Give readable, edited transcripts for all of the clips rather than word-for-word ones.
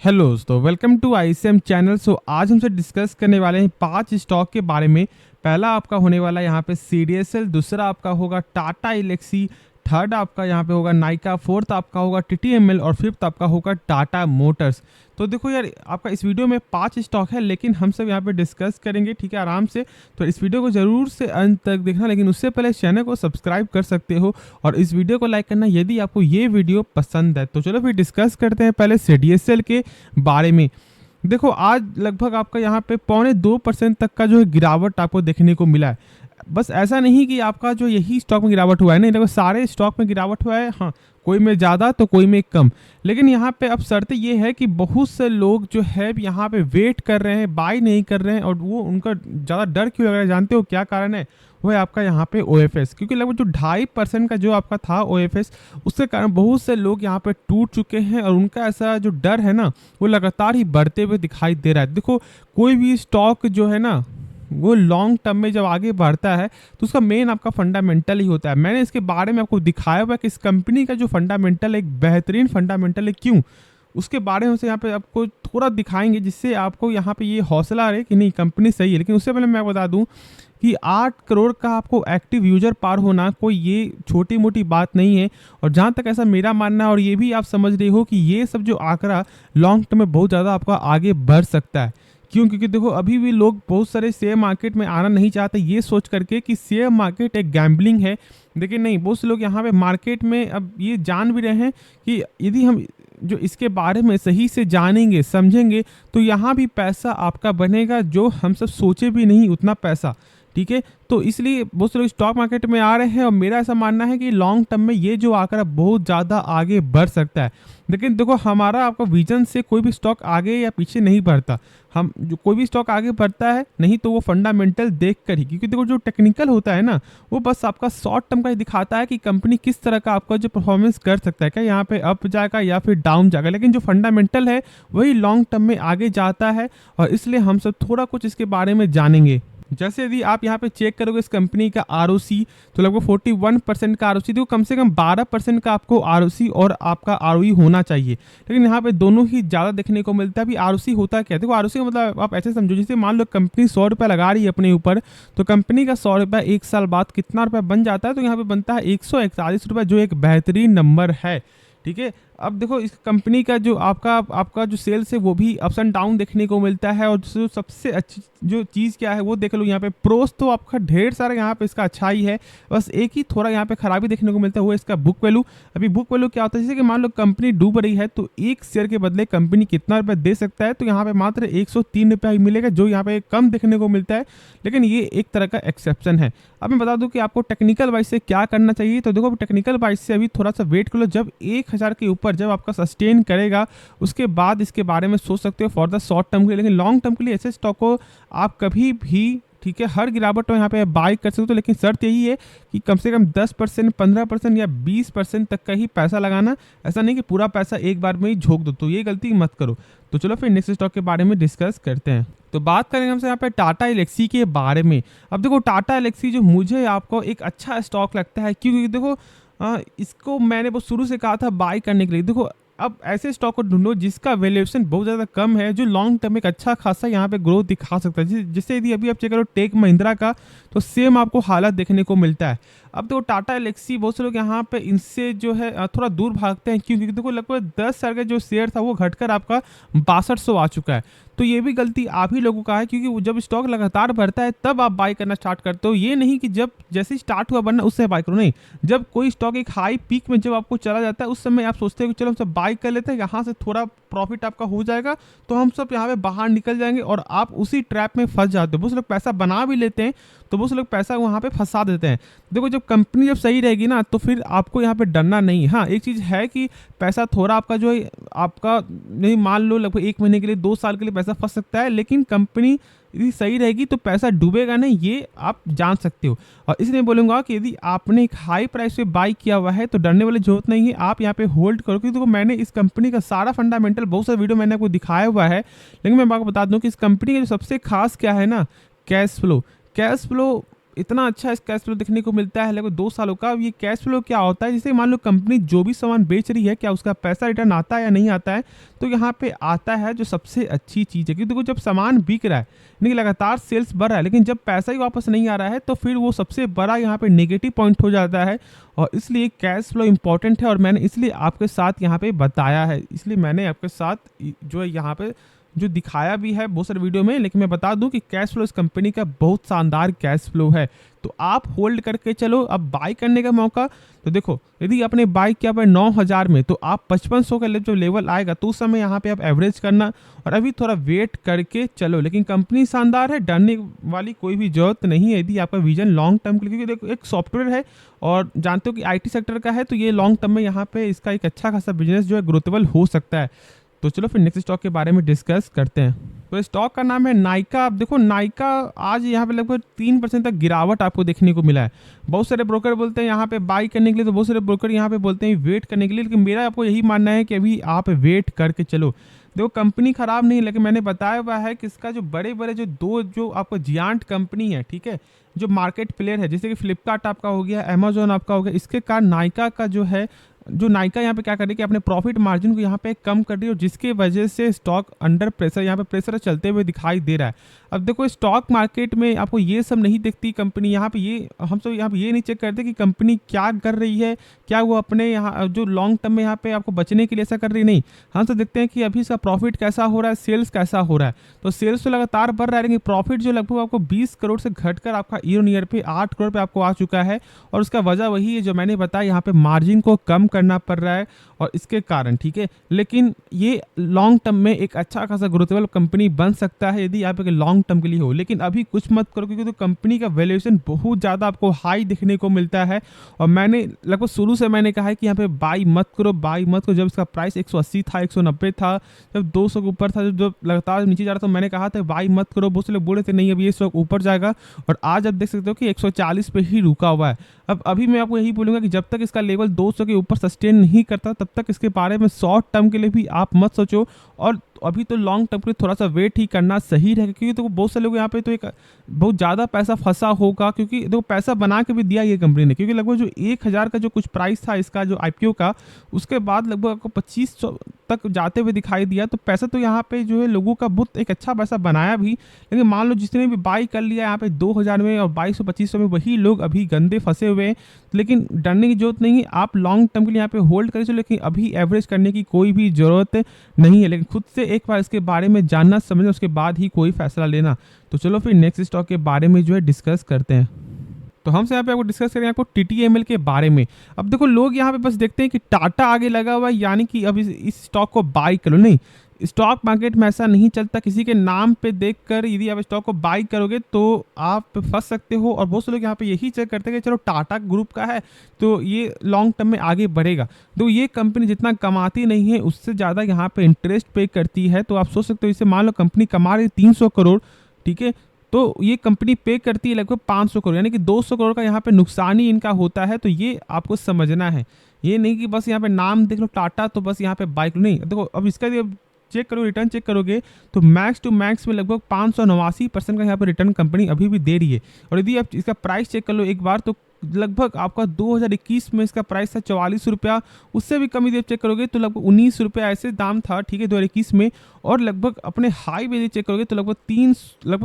Hello दोस्तों, welcome to ICM channel. आज हमसे डिस्कस करने वाले हैं 5 स्टॉक के बारे में। पहला आपका होने वाला है यहाँ पे सीडीएसएल, दूसरा आपका होगा टाटा एलेक्सी, थर्ड आपका यहाँ पे होगा नाइका, फोर्थ आपका होगा टीटीएमएल और फिफ्थ आपका होगा टाटा मोटर्स। तो देखो यार, आपका इस वीडियो में 5 स्टॉक है, लेकिन हम सब यहाँ पे डिस्कस करेंगे, ठीक है, आराम से। तो इस वीडियो को जरूर से अंत तक देखना, लेकिन उससे पहले इस चैनल को सब्सक्राइब कर सकते हो और इस वीडियो को लाइक करना यदि आपको ये वीडियो पसंद है। तो चलो फिर डिस्कस करते हैं पहले सीडीएसएल के बारे में। देखो, आज लगभग आपका यहाँ पे 0.25% तक का जो है गिरावट आपको देखने को मिला है। बस ऐसा नहीं कि आपका जो यही स्टॉक में गिरावट हुआ है, नहीं, देखो सारे स्टॉक में गिरावट हुआ है। हाँ, कोई में ज़्यादा तो कोई में कम, लेकिन यहाँ पे अब शर्त ये है कि बहुत से लोग जो है यहाँ पे वेट कर रहे हैं, बाय नहीं कर रहे हैं। और वो उनका ज़्यादा डर क्यों लग रहा है, जानते हो क्या कारण है? वो है आपका यहाँ पे ओएफएस, क्योंकि लगभग जो 2.5% का जो आपका था ओएफएस, उसके कारण बहुत से लोग यहाँ पे टूट चुके हैं और उनका ऐसा जो डर है ना, वो लगातार ही बढ़ते हुए दिखाई दे रहा है। देखो, कोई भी स्टॉक जो है ना, वो लॉन्ग टर्म में जब आगे बढ़ता है तो उसका मेन आपका फंडामेंटल ही होता है। मैंने इसके बारे में आपको दिखाया हुआ है कि इस कंपनी का जो फंडामेंटल एक बेहतरीन फंडामेंटल है। क्यों, उसके बारे में से यहाँ पे आपको थोड़ा दिखाएंगे, जिससे आपको यहाँ पे ये हौसला रहे कि नहीं, कंपनी सही है। लेकिन उससे पहले मैं बता दूं कि 8 करोड़ का आपको एक्टिव यूजर पार होना कोई ये छोटी मोटी बात नहीं है। और जहाँ तक ऐसा मेरा मानना है, और ये भी आप समझ रहे हो कि ये सब जो आंकड़ा लॉन्ग टर्म में बहुत ज़्यादा आपका आगे बढ़ सकता है। क्यों? क्योंकि देखो, अभी भी लोग बहुत सारे शेयर मार्केट में आना नहीं चाहते, ये सोच करके कि शेयर मार्केट एक गैम्बलिंग है। लेकिन नहीं, बहुत से लोग यहाँ पे मार्केट में अब ये जान भी रहे हैं कि यदि हम जो इसके बारे में सही से जानेंगे समझेंगे तो यहाँ भी पैसा आपका बनेगा, जो हम सब सोचे भी नहीं उतना पैसा। ठीक है, तो इसलिए बहुत से लोग स्टॉक मार्केट में आ रहे हैं और मेरा ऐसा मानना है कि लॉन्ग टर्म में ये जो आंकड़ा बहुत ज़्यादा आगे बढ़ सकता है। लेकिन देखो, हमारा आपका विजन से कोई भी स्टॉक आगे या पीछे नहीं बढ़ता। हम जो कोई भी स्टॉक आगे बढ़ता है नहीं तो वो फंडामेंटल देख कर ही, क्योंकि देखो जो टेक्निकल होता है ना, वो बस आपका शॉर्ट टर्म का ही दिखाता है कि कंपनी किस तरह का आपका जो परफॉर्मेंस कर सकता है, क्या यहाँ पे अप जाएगा या फिर डाउन जाएगा। लेकिन जो फंडामेंटल है वही लॉन्ग टर्म में आगे जाता है, और इसलिए हम सब थोड़ा कुछ इसके बारे में जानेंगे। जैसे यदि आप यहाँ पे चेक करोगे इस कंपनी का आरओसी, तो लगभग 41% का आरओसी, देखो कम से कम 12% का आपको आरओसी और आपका आरओई होना चाहिए। लेकिन यहाँ पे दोनों ही ज़्यादा देखने को मिलता है। अभी आरओसी होता क्या है? देखो, आरओसी का मतलब आप ऐसे समझो, जैसे मान लो कंपनी 100 रुपये लगा रही है अपने ऊपर, तो कंपनी का 100 रुपये 1 साल बाद कितना रुपया बन जाता है? तो यहाँ पे बनता है 141 रुपये, जो एक बेहतरीन नंबर है। ठीक है, अब देखो इस कंपनी का जो आपका जो सेल्स है वो भी अप्स एंड डाउन देखने को मिलता है। और जो सबसे अच्छी जो चीज़ क्या है वो देख लो, यहाँ पे प्रोस तो आपका ढेर सारा यहाँ पे इसका अच्छा ही है। बस एक ही थोड़ा यहाँ पे खराबी देखने को मिलता है, वो इसका बुक वैल्यू। अभी बुक वैल्यू क्या होता है, जैसे कि मान लो कंपनी डूब रही है तो एक शेयर के बदले कंपनी कितना रुपये दे सकता है, तो यहाँ पे मात्र 103 रुपया ही मिलेगा, जो यहाँ पे कम देखने को मिलता है। लेकिन ये एक तरह का एक्सेप्शन है। अब मैं बता दूं कि आपको टेक्निकल वाइज से क्या करना चाहिए। तो देखो, टेक्निकल वाइज से अभी थोड़ा सा वेट कर लो, जब 1000 के ऊपर जब आपका सस्टेन करेगा उसके बाद इसके बारे में सोच सकते हो फॉर द शॉर्ट टर्म के लिए। लेकिन लॉन्ग टर्म के लिए ऐसे स्टॉक को आप कभी भी, ठीक है, हर गिरावट में यहाँ पे बाय कर सकते हो। लेकिन शर्त यही है कि कम से कम 10%, 15% या 20% तक का ही पैसा लगाना। ऐसा नहीं कि पूरा पैसा एक बार में ही झोंक दो, तो ये गलती मत करो। तो चलो फिर नेक्स्ट स्टॉक के बारे में डिस्कस करते हैं। तो बात करेंगे हमसे यहाँ पे टाटा एलेक्सी के बारे में। अब देखो, टाटा एलेक्सी जो मुझे आपको एक अच्छा स्टॉक लगता है, क्योंकि देखो इसको मैंने वो शुरू से कहा था बाय करने के लिए। देखो, अब ऐसे स्टॉक को ढूंढो जिसका वैल्यूएशन बहुत ज़्यादा कम है, जो लॉन्ग टर्म एक अच्छा खासा यहाँ पे ग्रोथ दिखा सकता है। जिससे यदि अभी आप चेक करो टेक महिंद्रा का, तो सेम आपको हालत देखने को मिलता है। अब देखो, टाटा एलेक्सी बहुत से लोग यहाँ पे इनसे जो है थोड़ा दूर भागते हैं। क्योंकि देखो लगभग 10 साल का जो शेयर था वो घटकर आपका 6200 आ चुका है। तो ये भी गलती आप ही लोगों का है, क्योंकि वो जब स्टॉक लगातार बढ़ता है तब आप बाय करना स्टार्ट करते हो। ये नहीं कि जब जैसे स्टार्ट हुआ बनना उससे बाय करो, नहीं। जब कोई स्टॉक एक हाई पीक में जब आपको चला जाता है, उस समय आप सोचते हो कि चलो हम सब बाय कर लेते हैं, यहाँ से थोड़ा प्रॉफिट आपका हो जाएगा तो हम सब यहाँ पे बाहर निकल जाएंगे, और आप उसी ट्रैप में फंस जाते हो। बहुत से लोग पैसा बना भी लेते हैं, तो बहुत से लोग पैसा वहाँ पे फंसा देते हैं। देखो, जब कंपनी जब सही रहेगी ना, तो फिर आपको यहाँ पे डरना नहीं। हाँ, एक चीज़ है कि पैसा थोड़ा आपका जो है आपका नहीं, मान लो लगभग 1 महीने के लिए, 2 साल के लिए पैसा फंस सकता है, लेकिन कंपनी यदि सही रहेगी तो पैसा डूबेगा नहीं, ये आप जान सकते हो। और इसलिए बोलूँगा कि यदि आपने एक हाई प्राइस पे बाई किया हुआ है तो डरने वाली जरूरत नहीं है, आप यहाँ पे होल्ड करो। क्योंकि देखो, मैंने इस कंपनी का सारा फंडामेंटल बहुत सारे वीडियो मैंने आपको दिखाया हुआ है। लेकिन मैं आपको बता दूँ कि इस कंपनी का जो सबसे खास क्या है ना, कैश फ्लो। कैश फ्लो इतना अच्छा इस कैश फ्लो देखने को मिलता है लगभग 2 सालों का। अब ये कैश फ्लो क्या होता है, जैसे मान लो कंपनी जो भी सामान बेच रही है, क्या उसका पैसा रिटर्न आता है या नहीं आता है, तो यहाँ पे आता है, जो सबसे अच्छी चीज़ है। क्योंकि देखो जब सामान बिक रहा है, नहीं लगातार सेल्स बढ़ रहा है, लेकिन जब पैसा ही वापस नहीं आ रहा है तो फिर वो सबसे बड़ा यहाँ पे नेगेटिव पॉइंट हो जाता है। और इसलिए कैश फ्लो इंपॉर्टेंट है, और मैंने इसलिए आपके साथ यहाँ पे बताया है, इसलिए मैंने आपके साथ जो है यहाँ पे जो दिखाया भी है बहुत सारे वीडियो में। लेकिन मैं बता दूं कि कैश फ्लो इस कंपनी का बहुत शानदार कैश फ्लो है, तो आप होल्ड करके चलो। अब बाई करने का मौका, तो देखो यदि आपने बाई किया पर 9,000 में, तो आप 5500 का जो लेवल आएगा तो उस समय यहाँ पे आप एवरेज करना, और अभी थोड़ा वेट करके चलो। लेकिन कंपनी शानदार है, डरने वाली कोई भी जरूरत नहीं है यदि आपका विजन लॉन्ग टर्म के लिए। क्योंकि देखो एक सॉफ्टवेयर है और जानते हो कि आईटी सेक्टर का है, तो ये लॉन्ग टर्म में यहाँ पे इसका एक अच्छा खासा बिजनेस जो है ग्रोथेबल हो सकता है। तो चलो फिर नेक्स्ट स्टॉक के बारे में डिस्कस करते हैं। तो स्टॉक का नाम है नाइका। आप देखो नाइका आज यहाँ पे लगभग 3% तक गिरावट आपको देखने को मिला है। बहुत सारे ब्रोकर बोलते हैं यहाँ पे बाई करने के लिए, तो बहुत सारे ब्रोकर यहाँ पे बोलते हैं वेट करने के लिए, लेकिन मेरा आपको यही मानना है कि अभी आप वेट करके चलो। देखो कंपनी खराब नहीं है, लेकिन मैंने बताया हुआ है कि इसका जो बड़े बड़े जो आपको जियांट कंपनी है, ठीक है, जो मार्केट प्लेयर है, जैसे कि फ्लिपकार्ट आपका हो गया, अमेजोन आपका हो गया, इसके कारण नाइका का जो नाइका यहाँ पे क्या कर रही है कि अपने प्रॉफिट मार्जिन को यहाँ पे कम कर रही है, और जिसके वजह से स्टॉक अंडर प्रेशर, यहाँ पे प्रेशर चलते हुए दिखाई दे रहा है। अब देखो स्टॉक मार्केट में आपको ये सब नहीं दिखती कंपनी, यहाँ पे ये हम सब यहाँ पे ये नहीं चेक करते कि कंपनी क्या कर रही है, क्या वो अपने यहाँ जो लॉन्ग टर्म में यहाँ पे आपको बचने के लिए ऐसा कर रही नहीं। हम तो देखते हैं कि अभी इसका प्रॉफिट कैसा हो रहा है, सेल्स कैसा हो रहा है। तो सेल्स तो लगातार बढ़ रहा है, लेकिन प्रॉफिट जो लगभग आपको 20 करोड़ से घटकर आपका ईयर ऑन ईयर पे 8 करोड़ पे आपको आ चुका है। और उसका वजह वही है जो मैंने बताया, यहाँ पे मार्जिन को कम करना पड़ रहा है और इसके कारण, ठीक है। लेकिन ये लॉन्ग टर्म में एक अच्छा खासा ग्रोथेबल कंपनी बन सकता है यदि आप एक लॉन्ग टर्म के लिए हो। लेकिन अभी कुछ मत करो, क्योंकि तो कंपनी का वैल्यूएशन बहुत ज़्यादा आपको हाई देखने को मिलता है। और मैंने लगभग शुरू से मैंने कहा है कि यहाँ पे बाई मत करो, बाई मत करो। जब इसका प्राइस 180 था, 190 था, जब 200 के ऊपर था, जब लगातार नीचे जा रहा था, तो मैंने कहा था बाई मत करो। बहुत से लोग बोले थे नहीं अब ये स्टॉक ऊपर जाएगा, और आज आप देख सकते हो कि 140 पे ही रुका हुआ है। अब अभी मैं आपको यही बोलूँगा कि जब तक इसका लेवल 200 के ऊपर सस्टेन नहीं करता, तब तक इसके बारे में शॉर्ट टर्म के लिए भी आप मत सोचो। और अभी तो लॉन्ग टर्म के लिए थोड़ा सा वेट ही करना सही रहेगा, क्योंकि तो बहुत से लोग यहाँ पे तो एक बहुत ज़्यादा पैसा फंसा होगा। क्योंकि देखो पैसा बना के भी दिया ये कंपनी ने, क्योंकि लगभग जो 1000 का जो कुछ प्राइस था इसका जो आईपीओ का, उसके बाद लगभग आपको 2500 तक जाते हुए दिखाई दिया। तो पैसा तो यहाँ पे जो है लोगों का बहुत एक अच्छा पैसा बनाया भी। लेकिन मान लो जिसने भी बाई कर लिया यहाँ पे 2000 में और 2200-2500 में, वही लोग अभी गंदे फंसे हुए हैं। लेकिन डरने की जरूरत नहीं है, आप लॉन्ग टर्म के लिए यहाँ पे होल्ड करें चलो, लेकिन अभी एवरेज करने की कोई भी जरूरत नहीं है। लेकिन खुद से एक बार इसके बारे में जानना समझना, उसके बाद ही कोई फैसला लेना। तो चलो फिर नेक्स्ट स्टॉक के बारे में जो है डिस्कस करते हैं। तो हमसे यहाँ पे आपको डिस्कस करेंगे आपको TTML के बारे में। अब देखो लोग यहाँ पे बस देखते हैं कि टाटा आगे लगा हुआ है, यानी कि अब इस स्टॉक को बाई करो। नहीं, स्टॉक मार्केट में ऐसा नहीं चलता। किसी के नाम पे देखकर यदि आप स्टॉक को बाई करोगे तो आप फंस सकते हो। और बहुत से लोग यहाँ पे यही चेक करते हैं कि चलो टाटा ग्रुप का है तो ये लॉन्ग टर्म में आगे बढ़ेगा। तो ये कंपनी जितना कमाती नहीं है उससे ज़्यादा यहाँ पे इंटरेस्ट पे करती है। तो आप सोच सकते हो, इसे मान लो कंपनी कमा रही 300 करोड़, ठीक है, तो ये कंपनी पे करती है लगभग 500 करोड़, यानी कि 200 करोड़ का यहाँ पे नुकसान ही इनका होता है। तो ये आपको समझना है, ये नहीं कि बस यहाँ पे नाम देख लो टाटा तो बस यहाँ पे बाइक नहीं। देखो अब इसका चेक करो, रिटर्न चेक करोगे तो मैक्स टू मैक्स में लगभग 589% का यहाँ पे रिटर्न कंपनी अभी भी दे रही है। और यदि आप इसका प्राइस चेक कर लो एक बार, तो लगभग आपका 2021 में इसका प्राइस था 44 रुपया, उससे भी कम यदि आप चेक करोगे तो लगभग 19 रुपया ऐसे दाम था, ठीक है, 2021 में। और लगभग अपने हाई में यदि चेक करोगे तो लगभग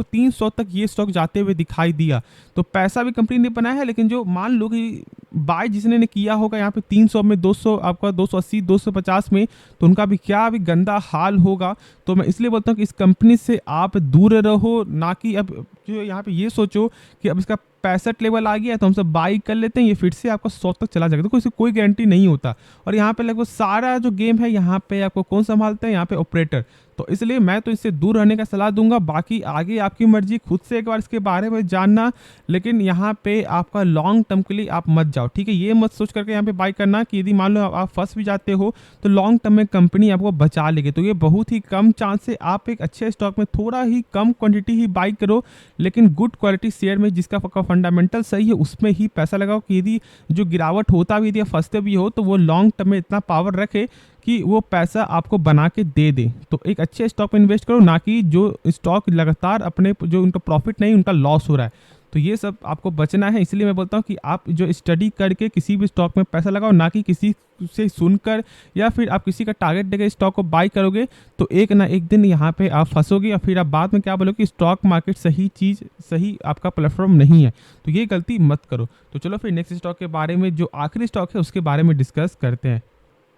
300 तक ये स्टॉक जाते हुए दिखाई दिया। तो पैसा भी कंपनी ने बनाया है, लेकिन जो मान लो कि बाय जिसने ने किया होगा यहाँ पे 300 में, 200 आपका 280 250 में, तो उनका भी क्या अभी गंदा हाल होगा। तो मैं इसलिए बोलता हूँ कि इस कंपनी से आप दूर रहो, ना कि अब जो यहाँ पे ये सोचो कि अब इसका 65 लेवल आ गया है तो हम सब बाई कर लेते हैं, ये फिर से आपका 100 तक चला जाएगा। तो इसकी कोई गारंटी नहीं होता। और यहाँ पे लगभग सारा जो गेम है यहाँ पे आपको कौन संभालता है, यहाँ पे ऑपरेटर। तो इसलिए मैं तो इससे दूर रहने का सलाह दूंगा। बाकी आगे आपकी मर्जी, खुद से एक बार इसके बारे में जानना, लेकिन यहाँ पे आपका लॉन्ग टर्म के लिए आप मत जाओ, ठीक है। ये मत सोच करके यहाँ पे बाई करना कि यदि मान लो आप फंस भी जाते हो तो लॉन्ग टर्म में कंपनी आपको बचा लेगी। तो ये बहुत ही कम चांस से आप एक अच्छे स्टॉक में थोड़ा ही कम क्वांटिटी ही बाई करो, लेकिन गुड क्वालिटी शेयर में जिसका फंडामेंटल सही है उसमें ही पैसा लगाओ, कि यदि जो गिरावट होता भी, यदि फंसते भी हो तो वो लॉन्ग टर्म में इतना पावर रखे कि वो पैसा आपको बना के दे दे। तो एक अच्छे स्टॉक में इन्वेस्ट करो, ना कि जो स्टॉक लगातार अपने जो उनका प्रॉफिट नहीं उनका लॉस हो रहा है। तो ये सब आपको बचना है। इसलिए मैं बोलता हूँ कि आप जो स्टडी करके किसी भी स्टॉक में पैसा लगाओ, ना कि किसी से सुनकर या फिर आप किसी का टारगेट देकर स्टॉक को बाई करोगे तो एक ना एक दिन यहाँ पे आप फंसोगे या फिर आप बाद में क्या बोलोगे कि स्टॉक मार्केट सही चीज़, सही आपका प्लेटफॉर्म नहीं है। तो ये गलती मत करो। तो चलो फिर नेक्स्ट स्टॉक के बारे में, जो आखिरी स्टॉक है उसके बारे में डिस्कस करते हैं।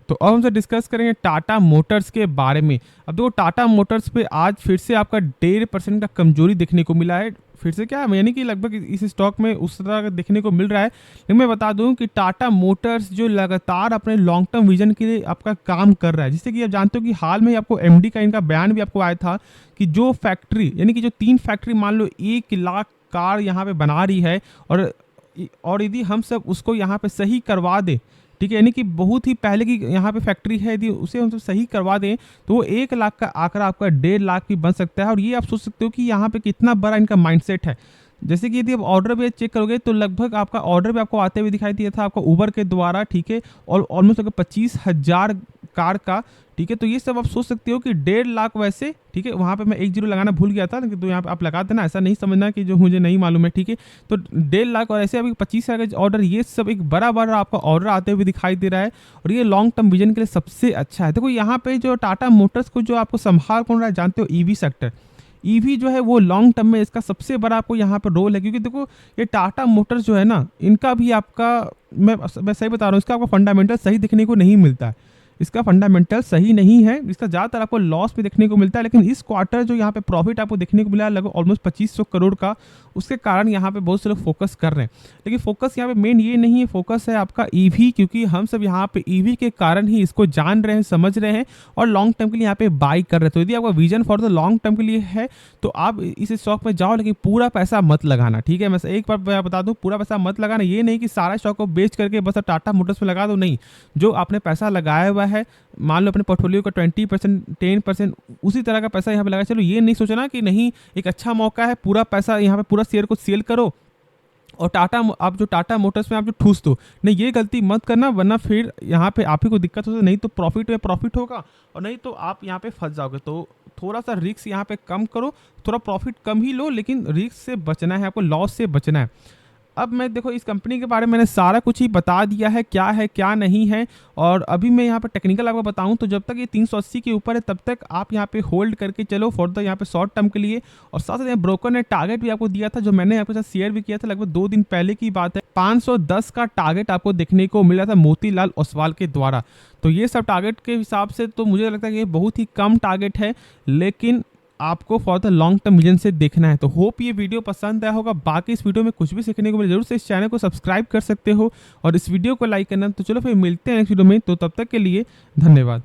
तो अब हमसे डिस्कस करेंगे टाटा मोटर्स के बारे में। अब देखो टाटा मोटर्स पे आज फिर से आपका 1.5% का कमजोरी देखने को मिला है। फिर से क्या, यानी कि लगभग इस स्टॉक में उस तरह का देखने को मिल रहा है। लेकिन मैं बता दूं कि टाटा मोटर्स जो लगातार अपने लॉन्ग टर्म विजन के लिए आपका काम कर रहा है, जिससे कि आप जानते हो कि हाल में आपको एमडी का इनका बयान भी आपको आया था कि जो फैक्ट्री, यानी कि जो 3 फैक्ट्री मान लो 1 लाख कार यहाँ पे बना रही है, और यदि हम सब उसको यहाँ पे सही करवा दें, ठीक है, यानी कि बहुत ही पहले की यहाँ पे फैक्ट्री है, यदि उसे हम सब सही करवा दें तो वो 1 लाख का आंकड़ा आपका 1.5 लाख भी बन सकता है। और ये आप सोच सकते हो कि यहाँ पे कितना बड़ा इनका माइंडसेट है। जैसे कि यदि आप ऑर्डर भी चेक करोगे तो लगभग आपका ऑर्डर भी आपको आते हुए दिखाई दिया था आपको उबर के द्वारा, ठीक है, और ऑलमोस्ट अगर 25,000 कार का, ठीक है। तो ये सब आप सोच सकते हो कि 1.5 लाख वैसे, ठीक है, वहाँ पे मैं 1 जीरो लगाना भूल गया था, तो यहाँ पे आप लगा देना, ऐसा नहीं समझना कि जो मुझे नहीं मालूम है, ठीक है। तो 1.5 लाख और ऐसे अभी 25,000 का ऑर्डर, ये सब एक बड़ा बड़ा आपका ऑर्डर आते हुए दिखाई दे रहा है और ये लॉन्ग टर्म विजन के लिए सबसे अच्छा है। देखो यहाँ पे जो टाटा मोटर्स को जो आपको संभाल कौन रहा है, जानते हो, ईवी सेक्टर। ईवी जो है वो लॉन्ग टर्म में इसका सबसे बड़ा आपको यहाँ पर रोल है, क्योंकि देखो ये टाटा मोटर्स जो है ना, इनका भी आपका, मैं सही बता रहा हूँ, इसका आपको फंडामेंटल सही देखने को नहीं मिलता है। इसका फंडामेंटल सही नहीं है, इसका ज़्यादातर आपको लॉस भी देखने को मिलता है। लेकिन इस क्वार्टर जो यहाँ पे प्रॉफिट आपको देखने को मिला है लगभग ऑलमोस्ट 2500 करोड़ का, उसके कारण यहाँ पे बहुत से लोग फोकस कर रहे हैं। लेकिन फोकस यहाँ पे मेन ये नहीं है, फोकस है आपका ईवी, क्योंकि हम सब यहाँ पे ईवी के कारण ही इसको जान रहे हैं, समझ रहे हैं और लॉन्ग टर्म के लिए यहाँ पे बाई कर रहे हैं। तो यदि आपका vision for the long term के लिए है तो आप इस स्टॉक में जाओ, लेकिन पूरा पैसा मत लगाना, ठीक है। मैं एक बार बता दूं, पूरा पैसा मत लगाना। ये नहीं कि सारा स्टॉक को बेच करके बस टाटा मोटर्स में लगा दो, नहीं। जो आपने पैसा लगाया हुआ है, मान लो अपने पोर्टफोलियो का 20%, 10%, उसी तरह का पैसा यहाँ पे लगा चलो। ये नहीं सोचना कि नहीं एक अच्छा मौका है, पूरा पैसा यहाँ पे पूरा शेयर को सेल करो और आप जो टाटा मोटर्स में आप जो ठूस दो, नहीं, ये गलती मत करना, वरना फिर यहाँ पे आप ही को दिक्कत हो सकती, नहीं तो प्रॉफिट में प्रॉफिट होगा और नहीं तो आप यहाँ पे फंस जाओगे। तो थोड़ा सा रिस्क यहाँ पे कम करो, थोड़ा प्रॉफिट कम ही लो, लेकिन रिस्क से बचना है, आपको लॉस से बचना है। अब मैं देखो इस कंपनी के बारे में मैंने सारा कुछ ही बता दिया है क्या नहीं है। और अभी मैं यहाँ पर टेक्निकल आपको बताऊँ तो जब तक ये 380 के ऊपर है तब तक आप यहाँ पे होल्ड करके चलो फॉर द यहाँ पे शॉर्ट टर्म के लिए। और साथ साथ ब्रोकर ने टारगेट भी आपको दिया था, जो मैंने आपके साथ शेयर भी किया था, लगभग 2 दिन पहले की बात है। 510 का टारगेट आपको देखने को मिला था मोतीलाल ओसवाल के द्वारा। तो ये सब टारगेट के हिसाब से तो मुझे लगता है कि ये बहुत ही कम टारगेट है, लेकिन आपको for the long term vision से देखना है। तो होप ये वीडियो पसंद आया होगा। बाकी इस वीडियो में कुछ भी सीखने को मिले जरूर से इस चैनल को सब्सक्राइब कर सकते हो और इस वीडियो को लाइक करना। तो चलो फिर मिलते हैं नेक्स्ट वीडियो में, तो तब तक के लिए धन्यवाद।